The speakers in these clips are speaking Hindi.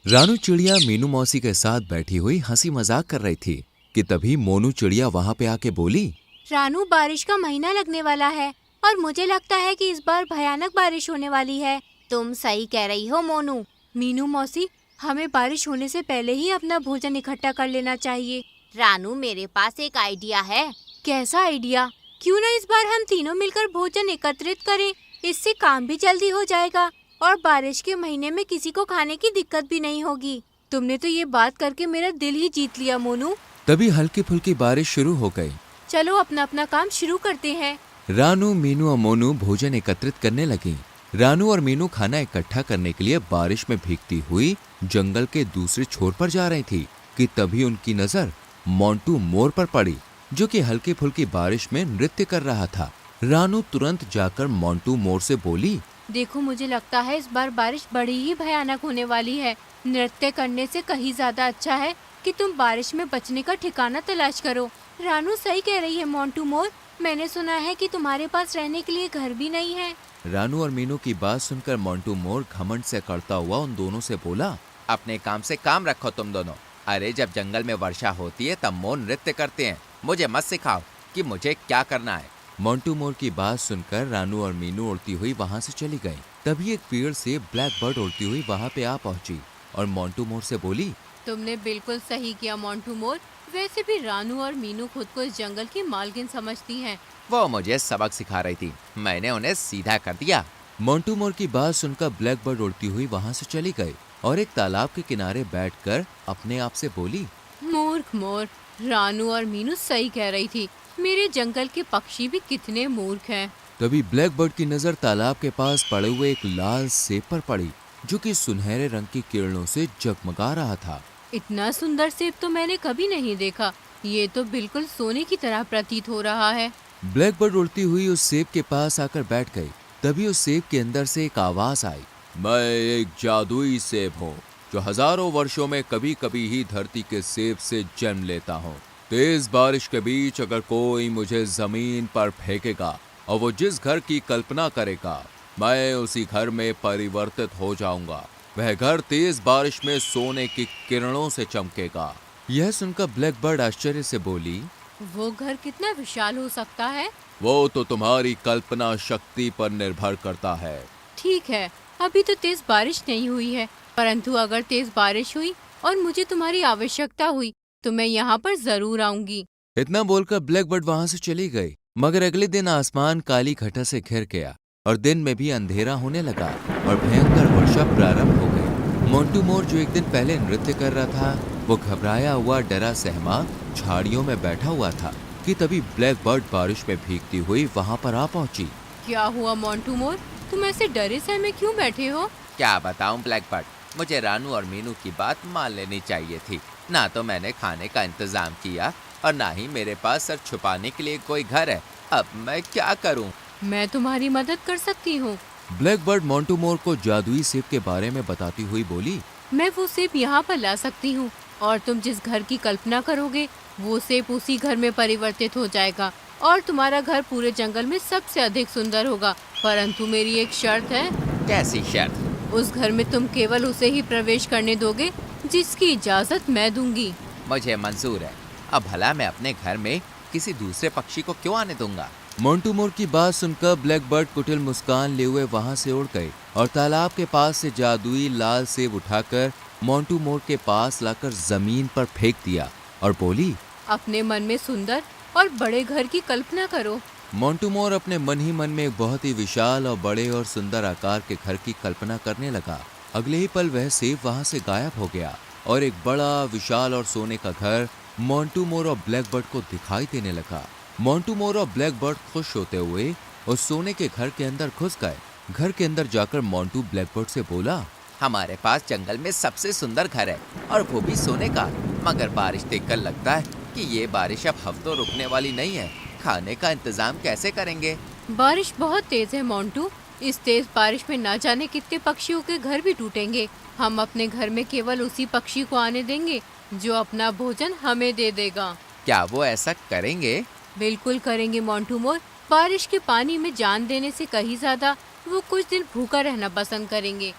रानू चिड़िया मीनू मौसी के साथ बैठी हुई हंसी मजाक कर रही थी कि तभी मोनू चिड़िया वहां पे आके बोली। रानू, बारिश का महीना लगने वाला है और मुझे लगता है कि इस बार भयानक बारिश होने वाली है। तुम सही कह रही हो मोनू। मीनू मौसी, हमें बारिश होने से पहले ही अपना भोजन इकट्ठा कर लेना चाहिए। रानू, मेरे पास एक आइडिया है। कैसा आइडिया? क्यों ना इस बार हम तीनों मिलकर भोजन एकत्रित करें। इससे काम भी जल्दी हो जाएगा और बारिश के महीने में किसी को खाने की दिक्कत भी नहीं होगी। तुमने तो ये बात करके मेरा दिल ही जीत लिया मोनू। तभी हल्की फुल्की बारिश शुरू हो गई। चलो अपना अपना काम शुरू करते हैं। रानू, मीनू और मोनू भोजन एकत्रित करने लगी। रानू और मीनू खाना इकट्ठा करने के लिए बारिश में भीगती हुई जंगल के दूसरे छोर पर जा रही थी कि तभी उनकी नजर मोंटू मोर पर पड़ी, जो कि हल्की फुल्की बारिश में नृत्य कर रहा था। रानू तुरंत जाकर मोंटू मोर से बोली, देखो, मुझे लगता है इस बार बारिश बड़ी ही भयानक होने वाली है। नृत्य करने से कहीं ज्यादा अच्छा है कि तुम बारिश में बचने का ठिकाना तलाश करो। रानू सही कह रही है मोंटू मोर। मैंने सुना है कि तुम्हारे पास रहने के लिए घर भी नहीं है। रानू और मीनू की बात सुनकर मोंटू मोर घमंड से करता हुआ उन दोनों से बोला, अपने काम से काम रखो तुम दोनों। अरे जब जंगल में वर्षा होती है तब मोर नृत्य करते हैं। मुझे मत सिखाओ कि मुझे क्या करना है। मोंटू मोर की बात सुनकर रानू और मीनू उड़ती हुई वहां से चली गई। तभी एक पेड़ से ब्लैक बर्ड उड़ती हुई वहां पे आ पहुंची और मोंटू मोर से बोली, तुमने बिल्कुल सही किया मोंटू मोर। वैसे भी रानू और मीनू खुद को इस जंगल की मालकिन समझती हैं। वो मुझे सबक सिखा रही थी, मैंने उन्हें सीधा कर दिया। मोंटू मोर की बात सुनकर ब्लैक बर्ड उड़ती हुई वहां से चली गई और एक तालाब के किनारे बैठकर अपने आप से बोली, मूर्ख मोर। रानू और मीनू सही कह रही थी। मेरे जंगल के पक्षी भी कितने मूर्ख हैं। तभी ब्लैक बर्ड की नजर तालाब के पास पड़े हुए एक लाल सेब पर पड़ी, जो कि सुनहरे रंग की किरणों से जगमगा रहा था। इतना सुंदर सेब तो मैंने कभी नहीं देखा। ये तो बिल्कुल सोने की तरह प्रतीत हो रहा है। ब्लैक बर्ड उड़ती हुई उस सेब के पास आकर बैठ गई। तभी उस सेब के अंदर से एक आवाज आई, मैं एक जादुई सेब हूँ जो हजारों वर्षों में कभी कभी ही धरती के सेब से जन्म लेता हूँ। तेज बारिश के बीच अगर कोई मुझे जमीन पर फेंकेगा और वो जिस घर की कल्पना करेगा, मैं उसी घर में परिवर्तित हो जाऊंगा। वह घर तेज बारिश में सोने की किरणों से चमकेगा। यह सुनकर ब्लैक बर्ड आश्चर्य से बोली, वो घर कितना विशाल हो सकता है? वो तो तुम्हारी कल्पना शक्ति पर निर्भर करता है। ठीक है, अभी तो तेज बारिश नहीं हुई है, परंतु अगर तेज बारिश हुई और मुझे तुम्हारी आवश्यकता हुई तो मैं यहाँ पर जरूर आऊंगी। इतना बोलकर ब्लैक बर्ड वहां से चली गई। मगर अगले दिन आसमान काली घटा से घिर गया और दिन में भी अंधेरा होने लगा और भयंकर वर्षा प्रारंभ हो गई। मोंटू मोर, जो एक दिन पहले नृत्य कर रहा था, वो घबराया हुआ डरा सहमा झाड़ियों में बैठा हुआ था कि तभी ब्लैक बर्ड बारिश में भीगती हुई वहां पर आ पहुंची। क्या हुआ मोंटू मोर? तुम ऐसे डरे सहमे क्यों बैठे हो? क्या बताऊं ब्लैक बर्ड, मुझे रानू और मीनू की बात मान लेनी चाहिए थी। ना तो मैंने खाने का इंतजाम किया और ना ही मेरे पास सर छुपाने के लिए कोई घर है। अब मैं क्या करूं? मैं तुम्हारी मदद कर सकती हूँ। ब्लैक बर्ड मोंटू मोर को जादुई सेब के बारे में बताती हुई बोली, मैं वो सेब यहाँ पर ला सकती हूँ और तुम जिस घर की कल्पना करोगे वो सेब उसी घर में परिवर्तित हो जाएगा और तुम्हारा घर पूरे जंगल में सबसे अधिक सुंदर होगा। परंतु मेरी एक शर्त है। कैसी शर्त? उस घर में तुम केवल उसे ही प्रवेश करने दोगे जिसकी इजाजत मैं दूंगी। मुझे मंजूर है। अब भला मैं अपने घर में किसी दूसरे पक्षी को क्यों आने दूंगा? मोंटू मोर की बात सुनकर ब्लैक बर्ड कुटिल मुस्कान लिए हुए वहां से उड़ गई और तालाब के पास से जादुई लाल सेब उठाकर मोंटू मोर के पास लाकर जमीन पर फेंक दिया और बोली, अपने मन में सुंदर और बड़े घर की कल्पना करो। मोंटू मोर अपने मन ही मन में एक बहुत ही विशाल और बड़े और सुंदर आकार के घर की कल्पना करने लगा। अगले ही पल वह सेब वहां से गायब हो गया और एक बड़ा विशाल और सोने का घर मोंटू मोर और ब्लैक बर्ड को दिखाई देने लगा। मोंटू मोर और ब्लैक बर्ड खुश होते हुए उस सोने के घर के अंदर घुस गए। घर के अंदर जाकर मोंटू ब्लैक बर्ड से बोला, हमारे पास जंगल में सबसे सुंदर घर है और वो भी सोने का। मगर बारिश देखकर लगता है कि ये बारिश अब हफ्तों रुकने वाली नहीं है। खाने का इंतजाम कैसे करेंगे? बारिश बहुत तेज है मोंटू। इस तेज बारिश में ना जाने कितने पक्षियों के घर भी टूटेंगे। हम अपने घर में केवल उसी पक्षी को आने देंगे जो अपना भोजन हमें दे देगा। क्या वो ऐसा करेंगे? बिल्कुल करेंगे मोंटू मोर। बारिश के पानी में जान देने से कहीं ज्यादा वो कुछ दिन भूखा रहना पसंद करेंगे।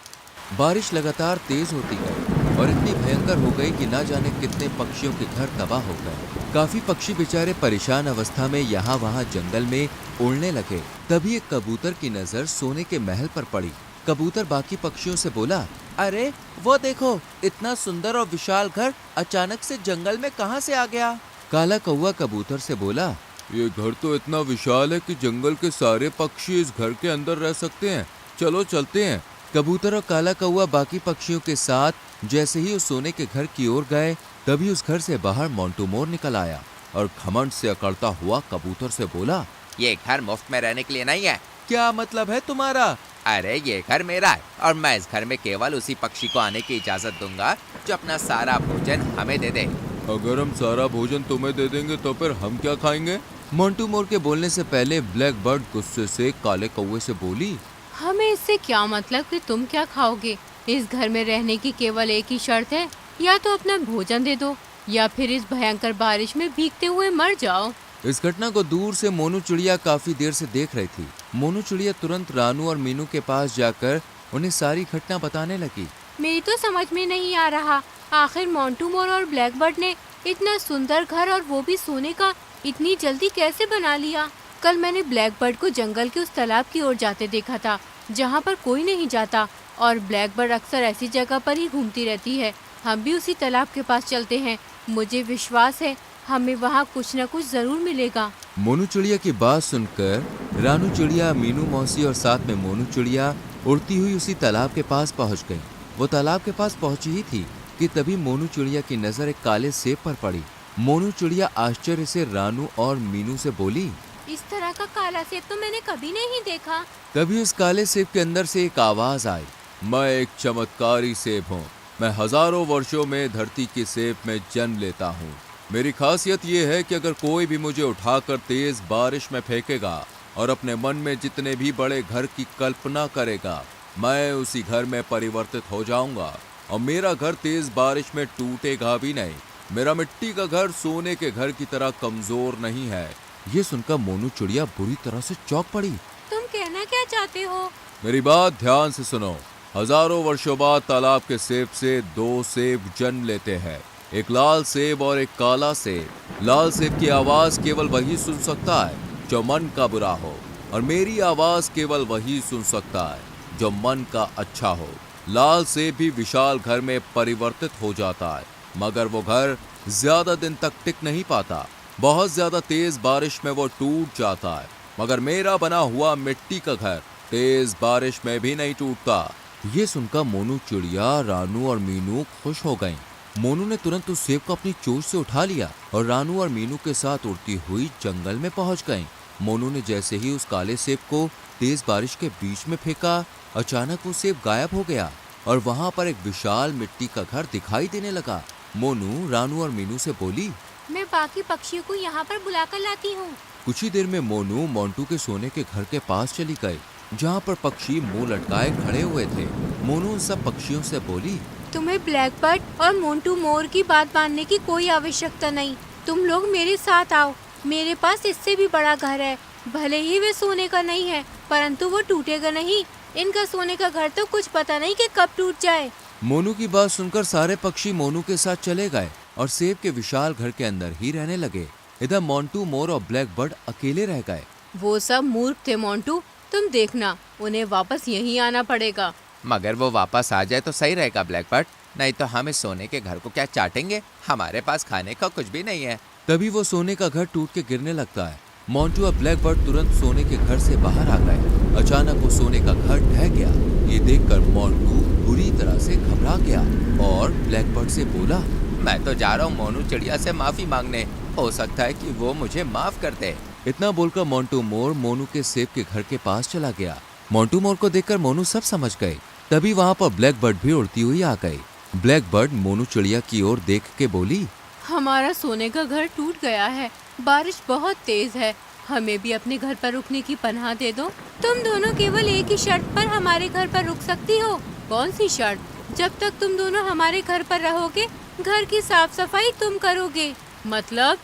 बारिश लगातार तेज होती गई और इतनी भयंकर हो गई कि ना जाने कितने पक्षियों के घर तबाह हो गए। काफी पक्षी बेचारे परेशान अवस्था में यहाँ वहाँ जंगल में उड़ने लगे। तभी एक कबूतर की नजर सोने के महल पर पड़ी। कबूतर बाकी पक्षियों से बोला, अरे वो देखो, इतना सुंदर और विशाल घर अचानक से जंगल में कहाँ से आ गया? काला कौवा कबूतर से बोला, ये घर तो इतना विशाल है कि जंगल के सारे पक्षी इस घर के अंदर रह सकते हैं। चलो चलते हैं। कबूतर और काला कौवा बाकी पक्षियों के साथ जैसे ही उस सोने के घर की ओर गए, तभी उस घर से बाहर मोंटू मोर निकल आया और घमंड से अकड़ता हुआ कबूतर से बोला, ये घर मुफ्त में रहने के लिए नहीं है। क्या मतलब है तुम्हारा? अरे ये घर मेरा है और मैं इस घर में केवल उसी पक्षी को आने की इजाजत दूंगा जो अपना सारा भोजन हमें दे दे। अगर हम सारा भोजन तुम्हें दे देंगे तो फिर हम क्या खाएंगे? मोंटू मोर के बोलने से पहले ब्लैक बर्ड गुस्से से काले कौवे से बोली, हमें इससे क्या मतलब कि तुम क्या खाओगे? इस घर में रहने की केवल एक ही शर्त है, या तो अपना भोजन दे दो या फिर इस भयंकर बारिश में भीगते हुए मर जाओ। इस घटना को दूर से मोनू चिड़िया काफी देर से देख रही थी। मोनू चिड़िया तुरंत रानू और मीनू के पास जाकर उन्हें सारी घटना बताने लगी। मेरी तो समझ में नहीं आ रहा, आखिर मोंटू मोर और ब्लैक बर्ड ने इतना सुंदर घर और वो भी सोने का इतनी जल्दी कैसे बना लिया? कल मैंने ब्लैक बर्ड को जंगल के उस तालाब की ओर जाते देखा था जहाँ पर कोई नहीं जाता, और ब्लैक बर्ड अक्सर ऐसी जगह पर ही घूमती रहती है। हम भी उसी तालाब के पास चलते हैं, मुझे विश्वास है हमें वहाँ कुछ न कुछ जरूर मिलेगा। मोनू चिड़िया की बात सुनकर रानू चिड़िया, मीनू मौसी और साथ में मोनू चिड़िया उड़ती हुई उसी तालाब के पास पहुँच गयी। वो तालाब के पास पहुँची ही थी कि तभी मोनू चिड़िया की नजर एक काले सेब पर पड़ी। मोनू चिड़िया आश्चर्य से रानू और मीनू से बोली, इस तरह का काला सेब तो मैंने कभी नहीं देखा। तभी उस काले सेब के अंदर से एक आवाज आई, मैं एक चमत्कारी सेब हूँ। मैं हजारों वर्षों में धरती के सेब में जन्म लेता हूँ। मेरी खासियत ये है कि अगर कोई भी मुझे उठाकर तेज बारिश में फेंकेगा और अपने मन में जितने भी बड़े घर की कल्पना करेगा, मैं उसी घर में परिवर्तित हो जाऊंगा और मेरा घर तेज बारिश में टूटेगा भी नहीं। मेरा मिट्टी का घर सोने के घर की तरह कमजोर नहीं है। ये सुनकर मोनू चिड़िया बुरी तरह से चौंक पड़ी। तुम कहना क्या चाहते हो? मेरी बात ध्यान से सुनो। हजारों वर्षों बाद तालाब के सेब से दो सेब जन्म लेते हैं, एक लाल सेब और एक काला सेब। लाल सेब की आवाज केवल वही सुन सकता है जो मन का बुरा हो, और मेरी आवाज केवल वही सुन सकता है जो मन का अच्छा हो। लाल सेब भी विशाल घर में परिवर्तित हो जाता है, मगर वो घर ज्यादा दिन तक टिक नहीं पाता। बहुत ज्यादा तेज बारिश में वो टूट जाता है, मगर मेरा बना हुआ मिट्टी का घर तेज बारिश में भी नहीं टूटता। ये सुनकर मोनू चिड़िया, रानू और मीनू खुश हो गईं। मोनू ने तुरंत उस सेब को अपनी चोंच से उठा लिया और रानू और मीनू के साथ उड़ती हुई जंगल में पहुंच गईं। मोनू ने जैसे ही उस काले सेब को तेज बारिश के बीच में फेंका, अचानक वो सेब गायब हो गया और वहां पर एक विशाल मिट्टी का घर दिखाई देने लगा। मोनू, रानू और मीनू से बोली, मैं बाकी पक्षियों को यहाँ पर बुलाकर लाती हूँ। कुछ ही देर में मोनू मोंटू के सोने के घर के पास चली गई, जहाँ पर पक्षी मुंह लटकाए खड़े हुए थे। मोनू उन सब पक्षियों से बोली, तुम्हें ब्लैक बर्ड और मोंटू मोर की बात मानने की कोई आवश्यकता नहीं। तुम लोग मेरे साथ आओ। मेरे पास इससे भी बड़ा घर है। भले ही वे सोने का नहीं है, परंतु वो टूटेगा नहीं। इनका सोने का घर तो कुछ पता नहीं कि कब टूट जाए। मोनू की बात सुनकर सारे पक्षी मोनू के साथ चले गए और सेब के विशाल घर के अंदर ही रहने लगे। इधर मोंटू मोर और ब्लैक बर्ड अकेले रह गए। वो सब मूर्ख थे मोंटू, तुम देखना उन्हें वापस यहीं आना पड़ेगा। मगर वो वापस आ जाए तो सही रहेगा ब्लैक बर्ड, नहीं तो हम इस सोने के घर को क्या चाटेंगे? हमारे पास खाने का कुछ भी नहीं है। तभी वो सोने का घर टूट के गिरने लगता है। मोंटू और ब्लैक बर्ड तुरंत सोने के घर से बाहर आ गए। अचानक वो सोने का घर ढह गया। ये देखकर मोंटू बुरी तरह से घबरा गया और ब्लैक बर्ड से बोला, मैं तो जा रहा हूँ मोनू चिड़िया से माफी मांगने, हो सकता है कि वो मुझे माफ कर दे। इतना बोलकर मोंटू मोर मोनू के सेब के घर के पास चला गया। मोंटू मोर को देखकर मोनू सब समझ गए। तभी वहाँ पर ब्लैक बर्ड भी उड़ती हुई आ गई। ब्लैक बर्ड मोनू चिड़िया की ओर देख के बोली, हमारा सोने का घर टूट गया है। बारिश बहुत तेज है, हमें भी अपने घर पर रुकने की पनाह दे दो। तुम दोनों केवल एक ही शर्त पर हमारे घर पर रुक सकती हो। कौन सी शर्त? जब तक तुम दोनों हमारे घर पर रहोगे, घर की साफ सफाई तुम करोगे। मतलब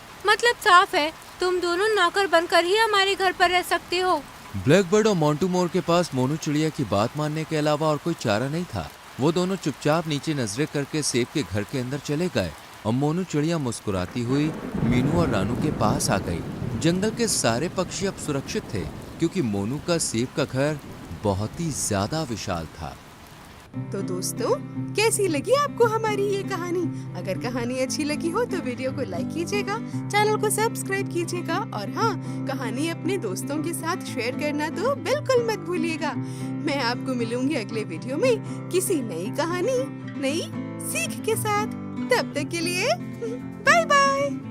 साफ है, तुम दोनों नौकर बनकर ही हमारे घर पर रह सकते हो। ब्लैक बर्ड और मोंटू मोर के पास मोनू चिड़िया की बात मानने के अलावा और कोई चारा नहीं था। वो दोनों चुपचाप नीचे नजरें करके सेब के घर के अंदर चले गए और मोनू चिड़िया मुस्कुराती हुई मीनू और रानू के पास आ गई। जंगल के सारे पक्षी अब सुरक्षित थे क्योंकि मोनू का सेब का घर बहुत ही ज्यादा विशाल था। तो दोस्तों, कैसी लगी आपको हमारी ये कहानी? अगर कहानी अच्छी लगी हो तो वीडियो को लाइक कीजिएगा, चैनल को सब्सक्राइब कीजिएगा और हाँ, कहानी अपने दोस्तों के साथ शेयर करना तो बिल्कुल मत भूलिएगा। मैं आपको मिलूंगी अगले वीडियो में किसी नई कहानी, नई सीख के साथ। तब तक के लिए बाय बाय।